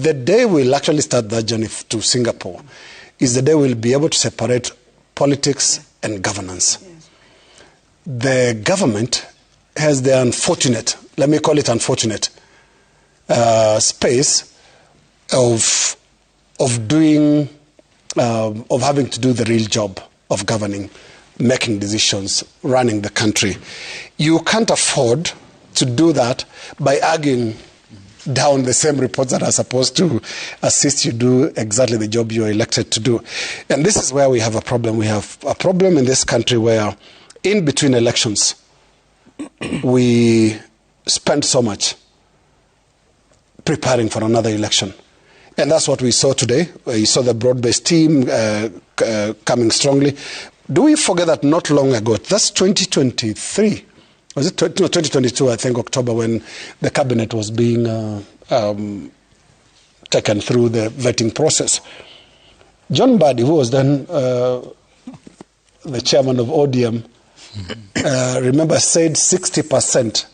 The day we'll actually start that journey to Singapore is the day we'll be able to separate politics and governance. The government has the unfortunate, let me call it unfortunate, space of having to do the real job of governing, making decisions, running the country. You can't afford to do that by arguing down the same reports that are supposed to assist you do exactly the job you're elected to do. And this is where we have a problem. We have a problem in this country where in between elections, we spend so much preparing for another election. And that's what we saw today. You saw the broad-based team coming strongly. Do we forget that not long ago, that's 2023, was it 2022, I think, October, when the cabinet was being taken through the vetting process. John Mbadi, who was then the chairman of ODM, remember said 60%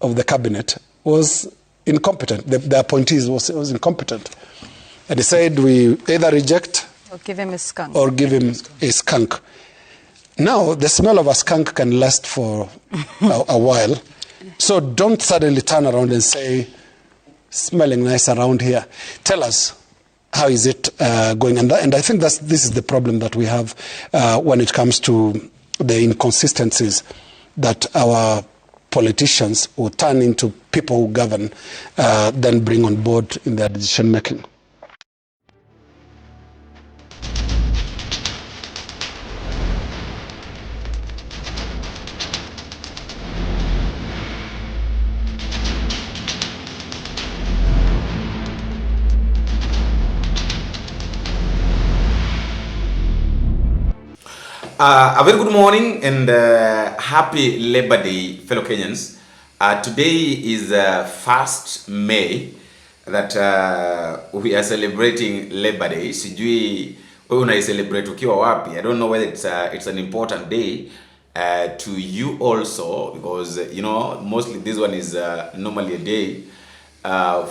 of the cabinet was incompetent. The appointees was incompetent. And he said we either reject or give him a skunk. Or give him a skunk. Now, the smell of a skunk can last for a while. So don't suddenly turn around and say, smelling nice around here. Tell us, how is it going? And I think this is the problem that we have when it comes to the inconsistencies that our politicians who turn into people who govern then bring on board in their decision making. A very good morning and happy Labor Day, fellow Kenyans. Today is 1st May that we are celebrating Labor Day. Sijui wewe una celebrate ukiwa wapi. I don't know whether it's an important day to you also, because you know mostly this one is normally a day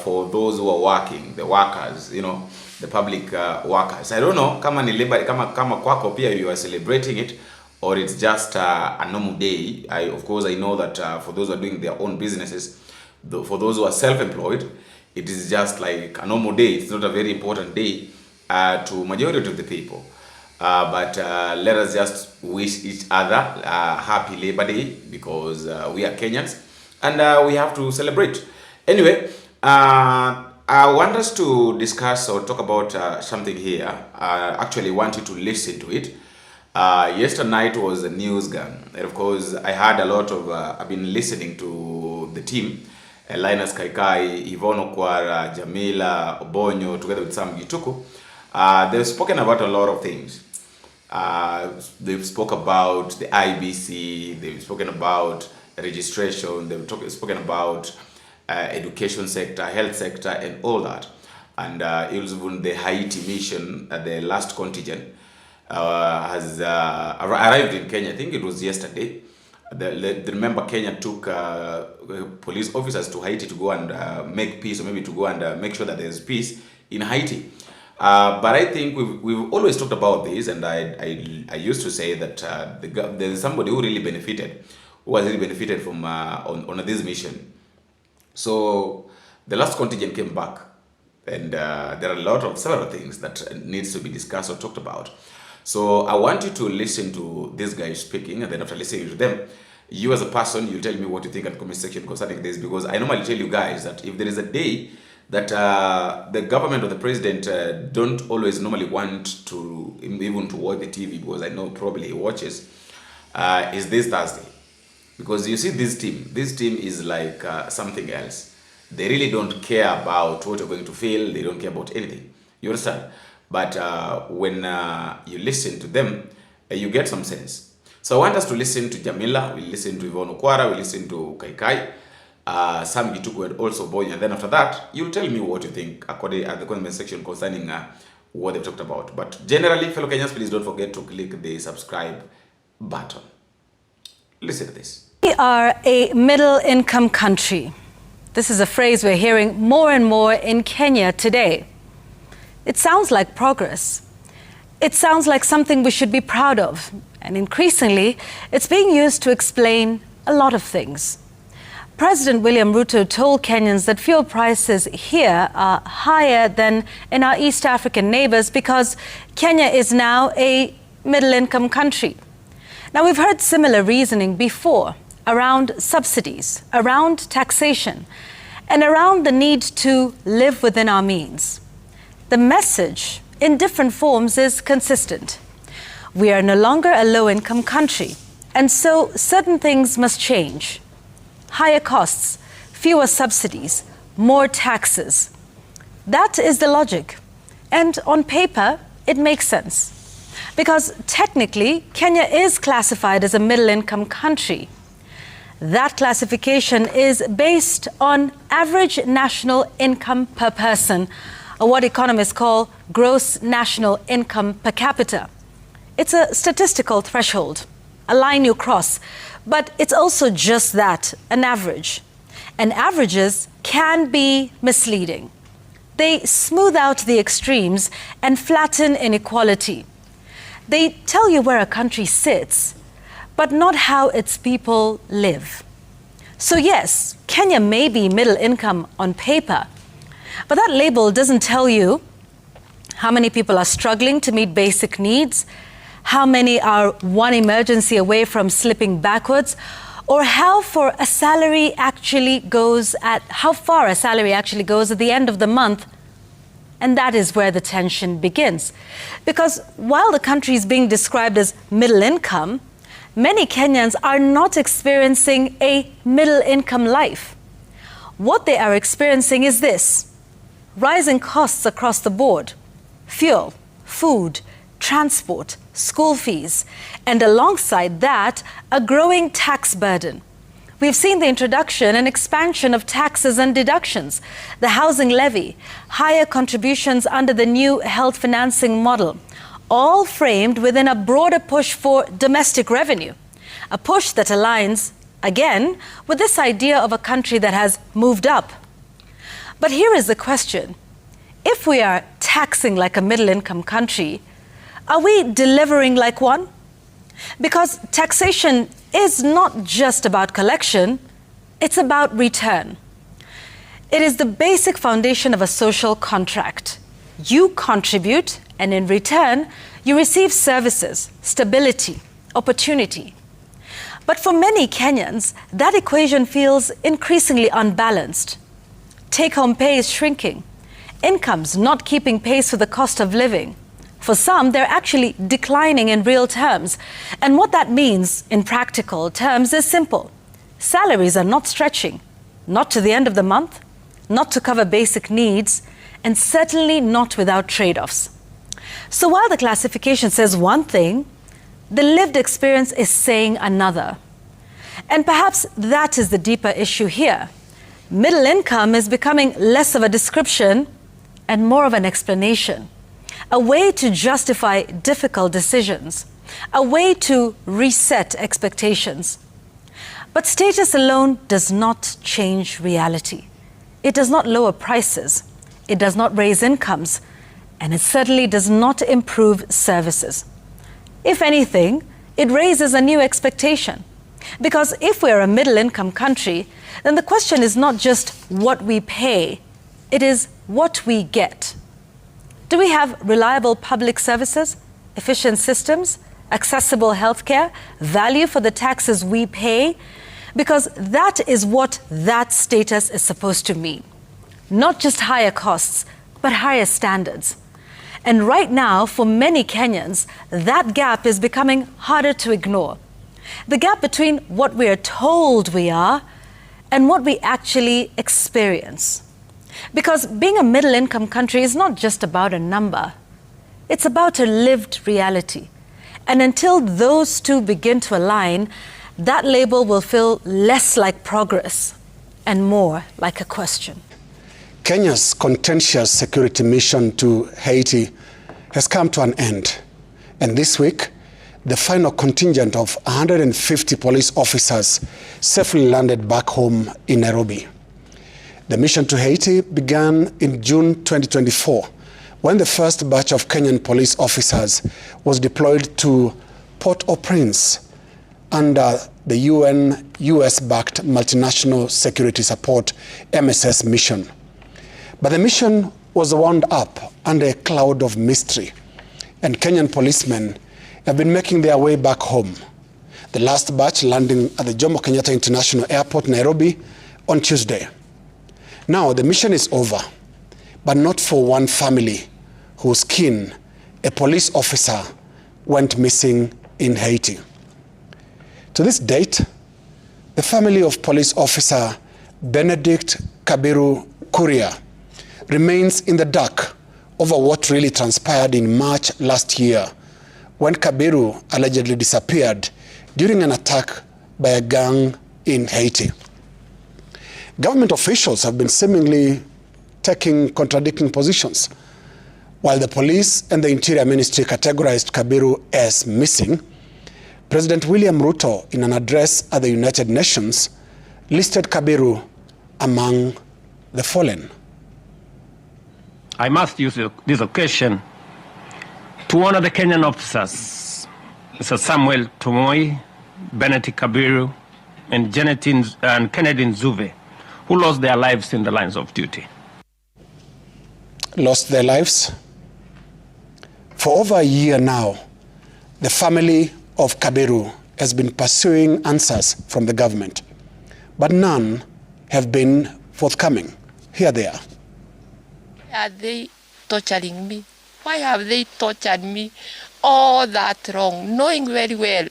for those who are working, the workers, you know, the public workers. I don't know kama ni labor kama kwako pia you are celebrating it, or it's just a normal day. Of course I know that for those who are doing their own businesses, for those who are self-employed, it is just like a normal day. It's not a very important day to majority of the people. But let us just wish each other happy Labor Day, because we are Kenyans and we have to celebrate. Anyway, I want us to discuss or talk about something here. I actually want you to listen to it. Yesterday night was a news gun. And of course, I had a lot of, I've been listening to the team, Linus Kaika, Ivon, Okwaras, Jamila, Obonyo, together with Sam Gituku. They've spoken about a lot of things. They've spoken about the IBC, they've spoken about registration, they've spoken about education sector, health sector, and all that. And even the Haiti mission, the last contingent, has arrived in Kenya. I think it was yesterday. Remember, Kenya took police officers to Haiti to go and make peace, or maybe to go and make sure that there's peace in Haiti. But I think we've always talked about this, and I used to say that there's somebody who really benefited, who has really benefited from on this mission. So the last contingent came back, and there are several things that needs to be discussed or talked about. So I want you to listen to this guy speaking, and then after listening to them, you as a person, you tell me what you think in the comment section concerning this, because I normally tell you guys that if there is a day that the government or the president don't always normally want to even to watch the TV, because I know probably he watches, is this Thursday. Because you see this team is like something else. They really don't care about what you're going to feel. They don't care about anything. You understand? But when you listen to them, you get some sense. So I want us to listen to Jamila, we listen to Ivon Okwaras, we listen to Kaika, Sam Gituku, and also Boy. And then after that, you'll tell me what you think according at the comment section concerning what they've talked about. But generally, fellow Kenyans, please don't forget to click the subscribe button. Listen to this. We are a middle-income country. This is a phrase we're hearing more and more in Kenya today. It sounds like progress. It sounds like something we should be proud of. And increasingly, it's being used to explain a lot of things. President William Ruto told Kenyans that fuel prices here are higher than in our East African neighbors because Kenya is now a middle-income country. Now, we've heard similar reasoning before around subsidies, around taxation, and around the need to live within our means. The message, in different forms, is consistent. We are no longer a low-income country, and so certain things must change. Higher costs, fewer subsidies, more taxes. That is the logic. And on paper, it makes sense. Because technically, Kenya is classified as a middle-income country. That classification is based on average national income per person, or what economists call gross national income per capita. It's a statistical threshold, a line you cross, but it's also just that, an average. And averages can be misleading. They smooth out the extremes and flatten inequality. They tell you where a country sits, but not how its people live. So yes, Kenya may be middle income on paper, but that label doesn't tell you how many people are struggling to meet basic needs, how many are one emergency away from slipping backwards, or how far a salary actually goes at the end of the month. And that is where the tension begins. Because while the country is being described as middle income, many Kenyans are not experiencing a middle income life. What they are experiencing is this: rising costs across the board, fuel, food, transport, school fees, and alongside that, a growing tax burden. We've seen the introduction and expansion of taxes and deductions, the housing levy, higher contributions under the new health financing model, all framed within a broader push for domestic revenue, a push that aligns, again, with this idea of a country that has moved up. But here is the question: if we are taxing like a middle-income country, are we delivering like one? Because taxation is not just about collection, it's about return. It is the basic foundation of a social contract. You contribute, and in return, you receive services, stability, opportunity. But for many Kenyans, that equation feels increasingly unbalanced. Take-home pay is shrinking, incomes not keeping pace with the cost of living. For some, they're actually declining in real terms. And what that means in practical terms is simple. Salaries are not stretching, not to the end of the month, not to cover basic needs, and certainly not without trade-offs. So while the classification says one thing, the lived experience is saying another. And perhaps that is the deeper issue here. Middle income is becoming less of a description and more of an explanation. A way to justify difficult decisions, a way to reset expectations. But status alone does not change reality. It does not lower prices, it does not raise incomes, and it certainly does not improve services. If anything, it raises a new expectation. Because if we're a middle-income country, then the question is not just what we pay, it is what we get. Do we have reliable public services, efficient systems, accessible healthcare, value for the taxes we pay? Because that is what that status is supposed to mean. Not just higher costs, but higher standards. And right now, for many Kenyans, that gap is becoming harder to ignore. The gap between what we are told we are and what we actually experience. Because being a middle-income country is not just about a number. It's about a lived reality. And until those two begin to align, that label will feel less like progress and more like a question. Kenya's contentious security mission to Haiti has come to an end. And this week, the final contingent of 150 police officers safely landed back home in Nairobi. The mission to Haiti began in June 2024, when the first batch of Kenyan police officers was deployed to Port-au-Prince under the UN US-backed multinational security support MSS mission. But the mission was wound up under a cloud of mystery, and Kenyan policemen have been making their way back home. The last batch landing at the Jomo Kenyatta International Airport, Nairobi, on Tuesday. Now the mission is over, but not for one family whose kin, a police officer, went missing in Haiti. To this date, the family of police officer Benedict Kabiru Kuria remains in the dark over what really transpired in March last year, when Kabiru allegedly disappeared during an attack by a gang in Haiti. Government officials have been seemingly taking contradicting positions. While the police and the Interior Ministry categorized Kabiru as missing, President William Ruto, in an address at the United Nations, listed Kabiru among the fallen. I must use this occasion to honor the Kenyan officers, Mr. Samuel Tumoi, Benedict Kabiru, and Kennedy Nzuve, who lost their lives in the lines of duty. Lost their lives? For over a year now, the family of Kabiru has been pursuing answers from the government, but none have been forthcoming. Here they are. Are they torturing me? Why have they tortured me all that wrong, knowing very well,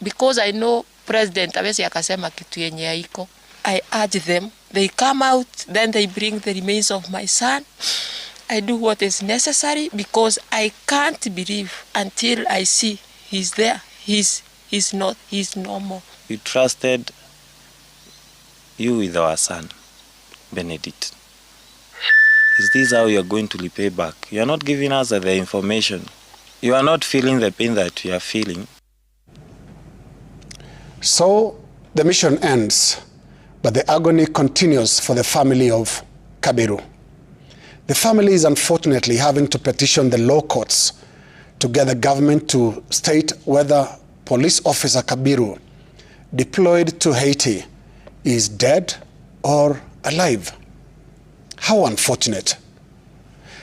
because I know President hawezi akasema kitu yenye haiko. I urge them, they come out, then they bring the remains of my son. I do what is necessary because I can't believe until I see he's there. He's no more. We trusted you with our son, Benedict. Is this how you are going to repay back? You are not giving us the information. You are not feeling the pain that we are feeling. So the mission ends, but the agony continues for the family of Kabiru. The family is unfortunately having to petition the law courts to get the government to state whether police officer Kabiru, deployed to Haiti, is dead or alive. How unfortunate.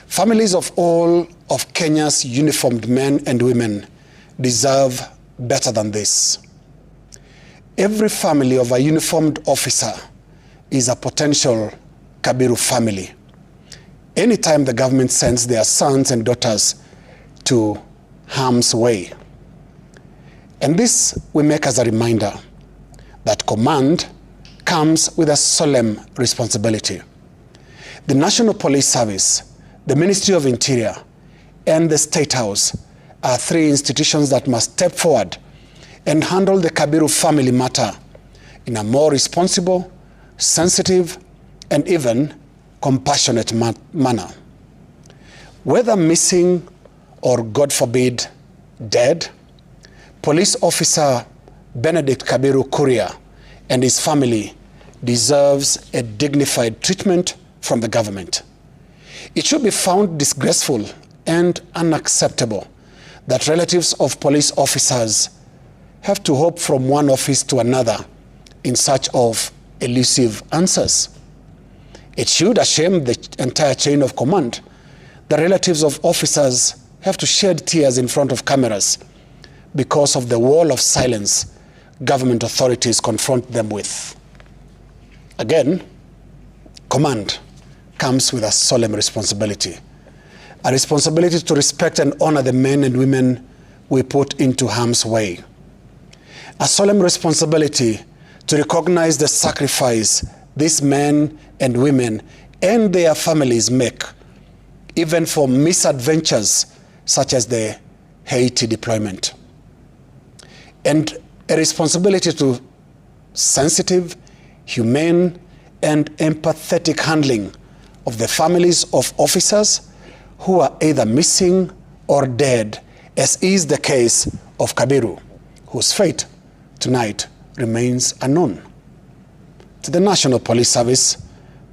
Families of all of Kenya's uniformed men and women deserve better than this. Every family of a uniformed officer is a potential Kabiru family. Anytime the government sends their sons and daughters to harm's way. And this we make as a reminder that command comes with a solemn responsibility. The National Police Service, the Ministry of Interior, and the State House are three institutions that must step forward and handle the Kabiru family matter in a more responsible, sensitive, and even compassionate manner. Whether missing or, God forbid, dead, police officer Benedict Kabiru Kuria and his family deserves a dignified treatment from the government. It should be found disgraceful and unacceptable that relatives of police officers have to hop from one office to another in search of elusive answers. It should shame the entire chain of command. The relatives of officers have to shed tears in front of cameras because of the wall of silence government authorities confront them with. Again, command comes with a solemn responsibility. A responsibility to respect and honor the men and women we put into harm's way. A solemn responsibility to recognize the sacrifice these men and women and their families make, even for misadventures such as the Haiti deployment. And a responsibility to sensitive, humane, and empathetic handling of the families of officers who are either missing or dead, as is the case of Kabiru, whose fate tonight remains unknown. To the National Police Service,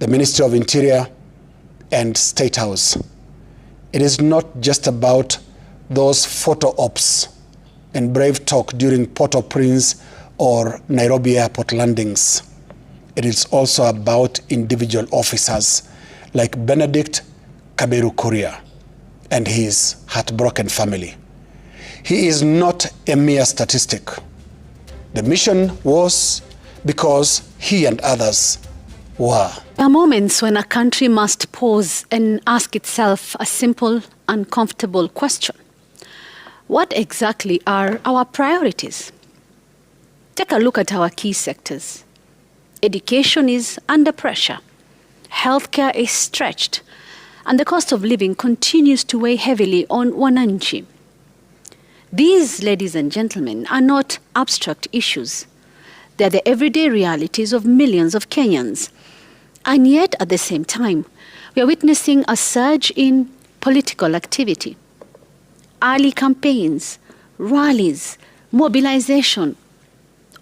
the Ministry of Interior, and State House. It is not just about those photo ops and brave talk during Port-au-Prince or Nairobi airport landings. It is also about individual officers like Benedict Kaberu Kuria and his heartbroken family. He is not a mere statistic. The mission was because he and others were. There are moments when a country must pause and ask itself a simple, uncomfortable question. What exactly are our priorities? Take a look at our key sectors. Education is under pressure. Healthcare is stretched. And the cost of living continues to weigh heavily on wananchi. These, ladies and gentlemen, are not abstract issues. They're the everyday realities of millions of Kenyans. And yet, at the same time, we are witnessing a surge in political activity. Early campaigns, rallies, mobilization,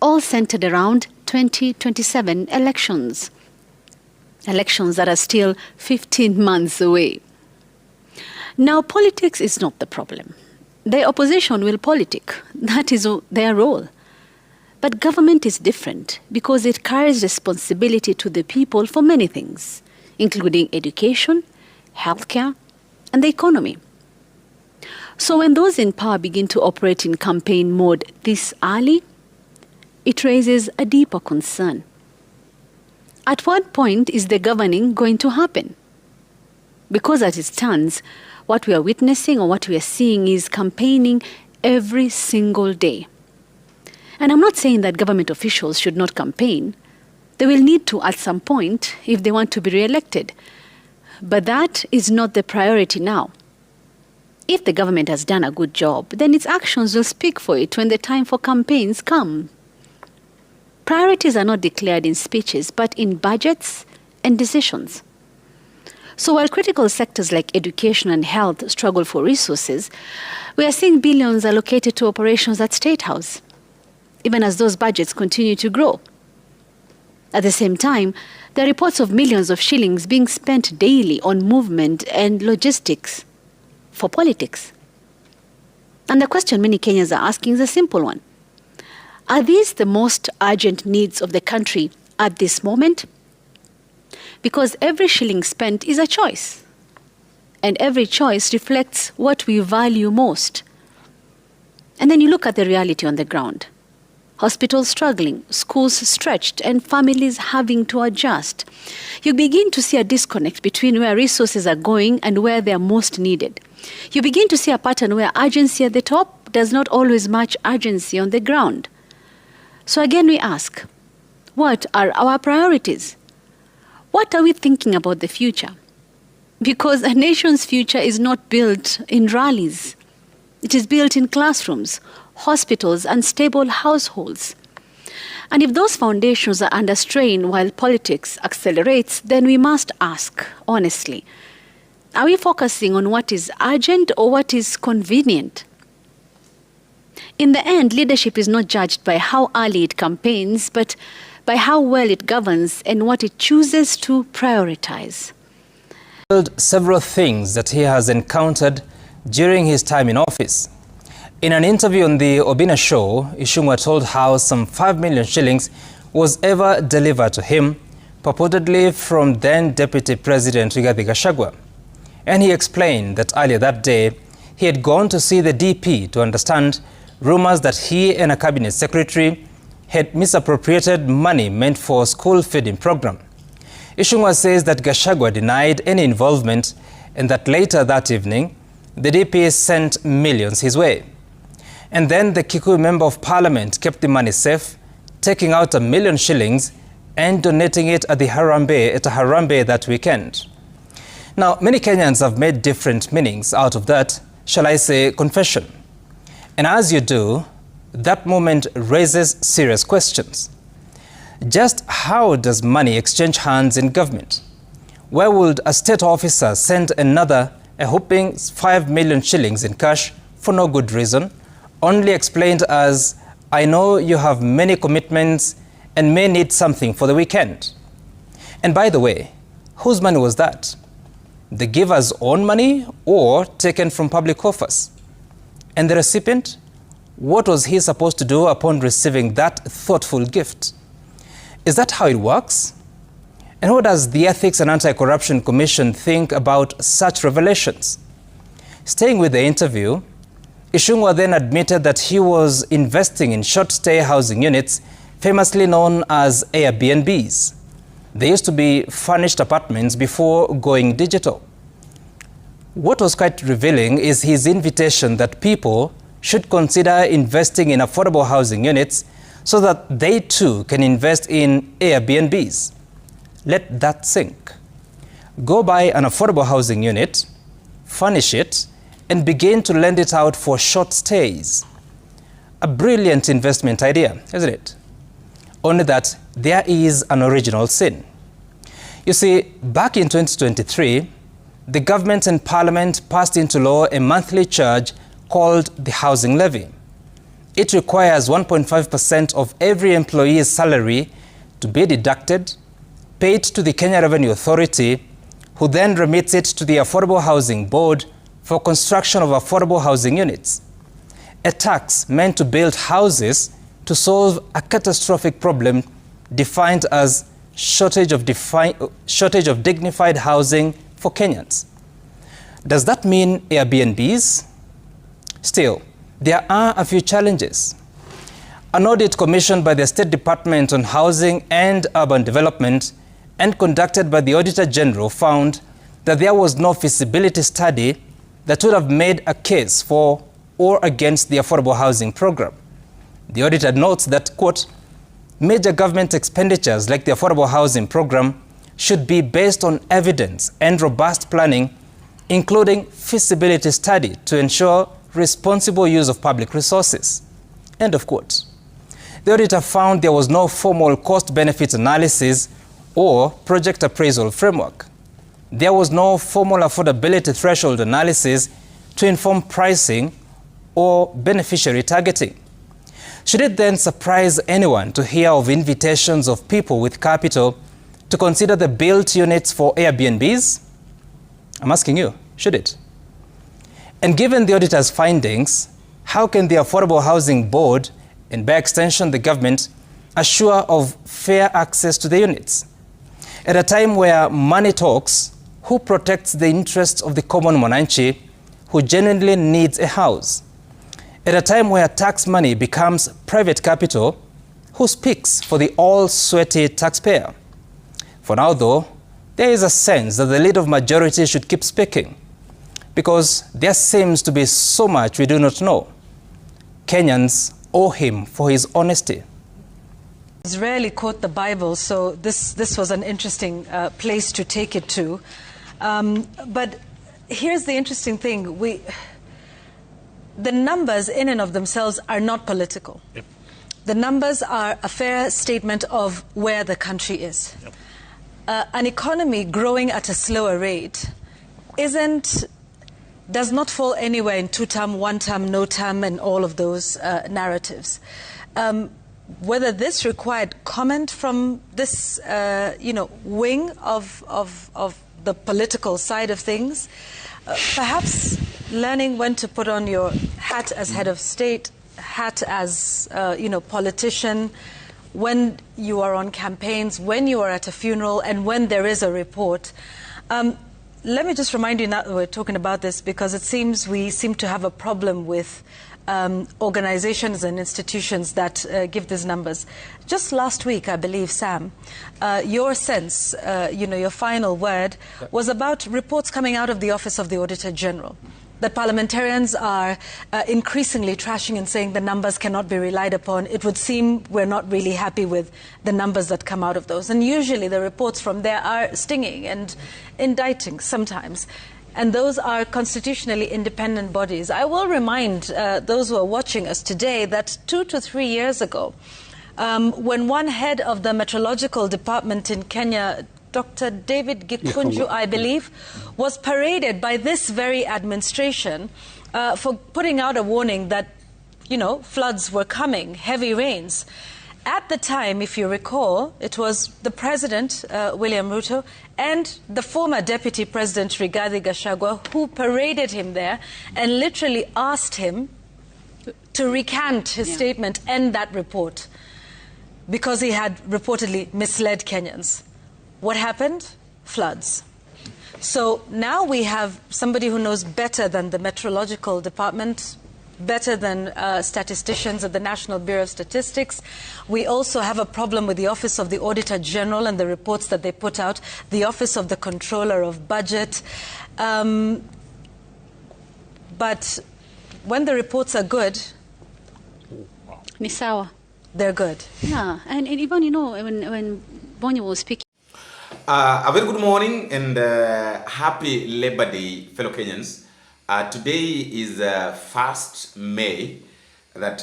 all centered around 2027 elections. Elections that are still 15 months away. Now, politics is not the problem. The opposition will politic. That is their role. But government is different because it carries responsibility to the people for many things, including education, healthcare, and the economy. So when those in power begin to operate in campaign mode this early, it raises a deeper concern. At what point is the governing going to happen? Because as it stands, what we are witnessing or what we are seeing is campaigning every single day. And I'm not saying that government officials should not campaign. They will need to at some point if they want to be re-elected. But that is not the priority now. If the government has done a good job, then its actions will speak for it when the time for campaigns come. Priorities are not declared in speeches, but in budgets and decisions. So while critical sectors like education and health struggle for resources, we are seeing billions allocated to operations at State House, even as those budgets continue to grow. At the same time, there are reports of millions of shillings being spent daily on movement and logistics for politics. And the question many Kenyans are asking is a simple one. Are these the most urgent needs of the country at this moment? Because every shilling spent is a choice. And every choice reflects what we value most. And then you look at the reality on the ground. Hospitals struggling, schools stretched, and families having to adjust. You begin to see a disconnect between where resources are going and where they are most needed. You begin to see a pattern where urgency at the top does not always match urgency on the ground. So again we ask, what are our priorities? What are we thinking about the future? Because a nation's future is not built in rallies. It is built in classrooms, hospitals, and stable households. And if those foundations are under strain while politics accelerates, then we must ask, honestly, are we focusing on what is urgent or what is convenient? In the end, leadership is not judged by how early it campaigns, but by how well it governs and what it chooses to prioritize. Several things that he has encountered during his time in office. In an interview on the Obina show, Ishungwa told how some 5 million shillings was ever delivered to him, purportedly from then Deputy President Rigathi Gachagua. And he explained that earlier that day, he had gone to see the DP to understand rumors that he and a cabinet secretary had misappropriated money meant for school feeding program. Ishungwa says that Gachagua denied any involvement and that later that evening, the DP sent millions his way. And then the Kikuyu Member of Parliament kept the money safe, taking out 1 million shillings and donating it at a Harambee that weekend. Now, many Kenyans have made different meanings out of that, shall I say, confession. And as you do, that moment raises serious questions. Just how does money exchange hands in government? Where would a state officer send another a whopping 5 million shillings in cash for no good reason, only explained as, I know you have many commitments and may need something for the weekend? And by the way, Whose money was that? The giver's own money or taken from public coffers? And the recipient? What was he supposed to do upon receiving that thoughtful gift? Is that how it works? And what does the Ethics and Anti-Corruption Commission think about such revelations? Staying with the interview, Ishungwa then admitted that he was investing in short-stay housing units, famously known as Airbnbs. They used to be furnished apartments before going digital. What was quite revealing is his invitation that people should consider investing in affordable housing units so that they too can invest in Airbnbs. Let that sink. Go buy an affordable housing unit, furnish it, and begin to lend it out for short stays. A brilliant investment idea, isn't it? Only that there is an original sin. You see, back in 2023, the government and parliament passed into law a monthly charge called the housing levy. It requires 1.5% of every employee's salary to be deducted, paid to the Kenya Revenue Authority, who then remits it to the Affordable Housing Board for construction of affordable housing units. A tax meant to build houses to solve a catastrophic problem defined as shortage of dignified housing for Kenyans. Does that mean Airbnbs? Still, there are a few challenges. An audit commissioned by the State Department on Housing and Urban Development and conducted by the Auditor General found that there was no feasibility study that would have made a case for or against the affordable housing program. The auditor notes that, quote, major government expenditures like the affordable housing program should be based on evidence and robust planning, including feasibility study to ensure responsible use of public resources, end of quote. The auditor found there was no formal cost-benefit analysis or project appraisal framework. There was no formal affordability threshold analysis to inform pricing or beneficiary targeting. Should it then surprise anyone to hear of invitations of people with capital to consider the built units for Airbnbs? I'm asking you, should it? And given the auditor's findings, how can the Affordable Housing Board, and by extension the government, assure of fair access to the units? At a time where money talks, who protects the interests of the common mwananchi who genuinely needs a house? At a time where tax money becomes private capital, who speaks for the all-sweaty taxpayer? For now, though, there is a sense that the leader of majority should keep speaking, because there seems to be so much we do not know. Kenyans owe him for his honesty. He's rarely quote the Bible, so this was an interesting place to take it to. But here's the interesting thing. The numbers in and of themselves are not political. Yep. The numbers are a fair statement of where the country is. Yep. An economy growing at a slower rate does not fall anywhere in two-term, one-term, no-term, and all of those narratives. Whether this required comment from this, wing of the political side of things, perhaps learning when to put on your hat as head of state, hat as politician, when you are on campaigns, when you are at a funeral, and when there is a report. Let me just remind you now that we're talking about this, because it seems we seem to have a problem with organizations and institutions that give these numbers. Just last week, I believe, Sam, your sense, your final word was about reports coming out of the Office of the Auditor General, that parliamentarians are increasingly trashing and saying the numbers cannot be relied upon. It would seem we're not really happy with the numbers that come out of those. And usually the reports from there are stinging and indicting sometimes. And those are constitutionally independent bodies. I will remind those who are watching us today that 2 to 3 years ago, when one head of the meteorological department in Kenya, Dr. David Gikunju, I believe, was paraded by this very administration for putting out a warning that, floods were coming, heavy rains. At the time, if you recall, it was the President, William Ruto, and the former Deputy President Rigathi Gachagua, who paraded him there and literally asked him to recant his statement and that report because he had reportedly misled Kenyans. What happened? Floods. So now we have somebody who knows better than the Meteorological Department, better than statisticians at the National Bureau of Statistics. We also have a problem with the Office of the Auditor General and the reports that they put out, the Office of the Controller of Budget. But when the reports are good, Nisawa. They're good. Yeah, and even, you know, when Bonnie was speaking. A very good morning and happy Labor Day, fellow Kenyans. Today is 1st May that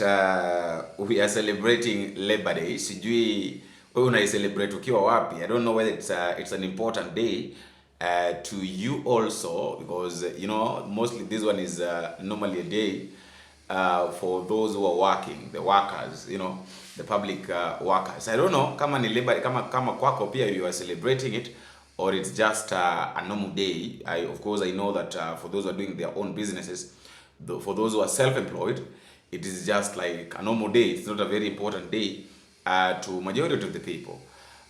we are celebrating Labor Day. Sijui wewe una celebrate ukiwa wapi. I don't know whether it's an important day to you also, because you know mostly this one is normally a day for those who are working, the workers, you know, the public workers. I don't know kama ni labor, kama kwako pia you are celebrating it, or it's just a normal day. Of course I know that for those who are doing their own businesses, for those who are self-employed, it is just like a normal day. It's not a very important day to majority of the people.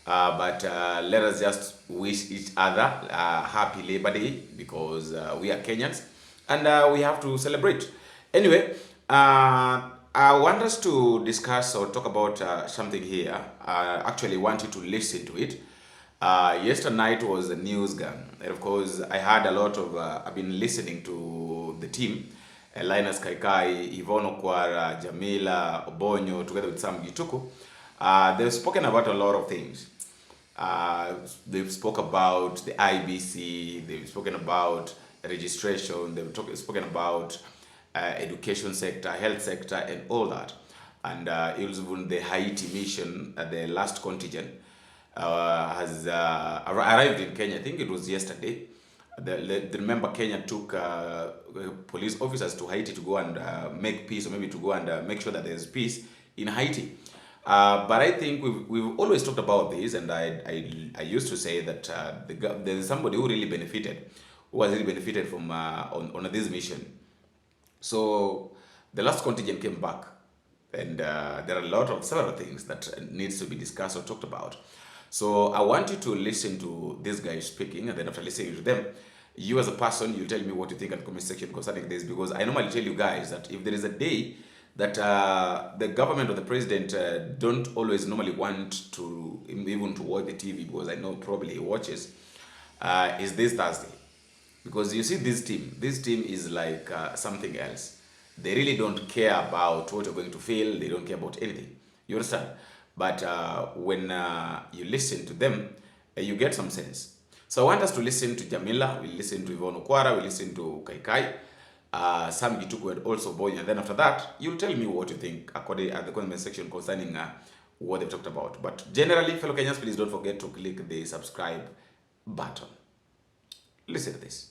But let us just wish each other happy Labor Day, because we are Kenyans and we have to celebrate. Anyway, I want us to discuss or talk about something here. I actually want you to listen to it. Yesterday night was a news gun, and of course I had a lot of I've been listening to the team, Linus Kaika, Ivon, Okwaras, Jamila, Obonyo, together with Sam Gituku. They've spoken about a lot of things. They've spoken about the IBC, they've spoken about registration, they've spoken about education sector, health sector, and all that. And even the Haiti mission, the last contingent, has arrived in Kenya. I think it was yesterday. Remember, Kenya took police officers to Haiti to go and make peace, or maybe to go and make sure that there's peace in Haiti. But I think we've always talked about this, and I used to say that there's somebody who really benefited, who has really benefited from on this mission. So the last contingent came back, and there are several things that needs to be discussed or talked about. So I want you to listen to these guys speaking, and then after listening to them, you as a person, you tell me what you think in the comment section concerning this, because I normally tell you guys that if there is a day that the government or the president don't always normally want to even to watch the TV, because I know probably he watches, is this Thursday. Because you see this team is like something else. They really don't care about what you're going to feel. They don't care about anything. You understand? But when you listen to them, you get some sense. So I want us to listen to Jamila, we listen to Ivon Okwaras, we listen to Kaika, Sam Gituku, and also Boy. And then after that, you'll tell me what you think according at the comment section concerning what they've talked about. But generally, fellow Kenyans, please don't forget to click the subscribe button. Listen to this.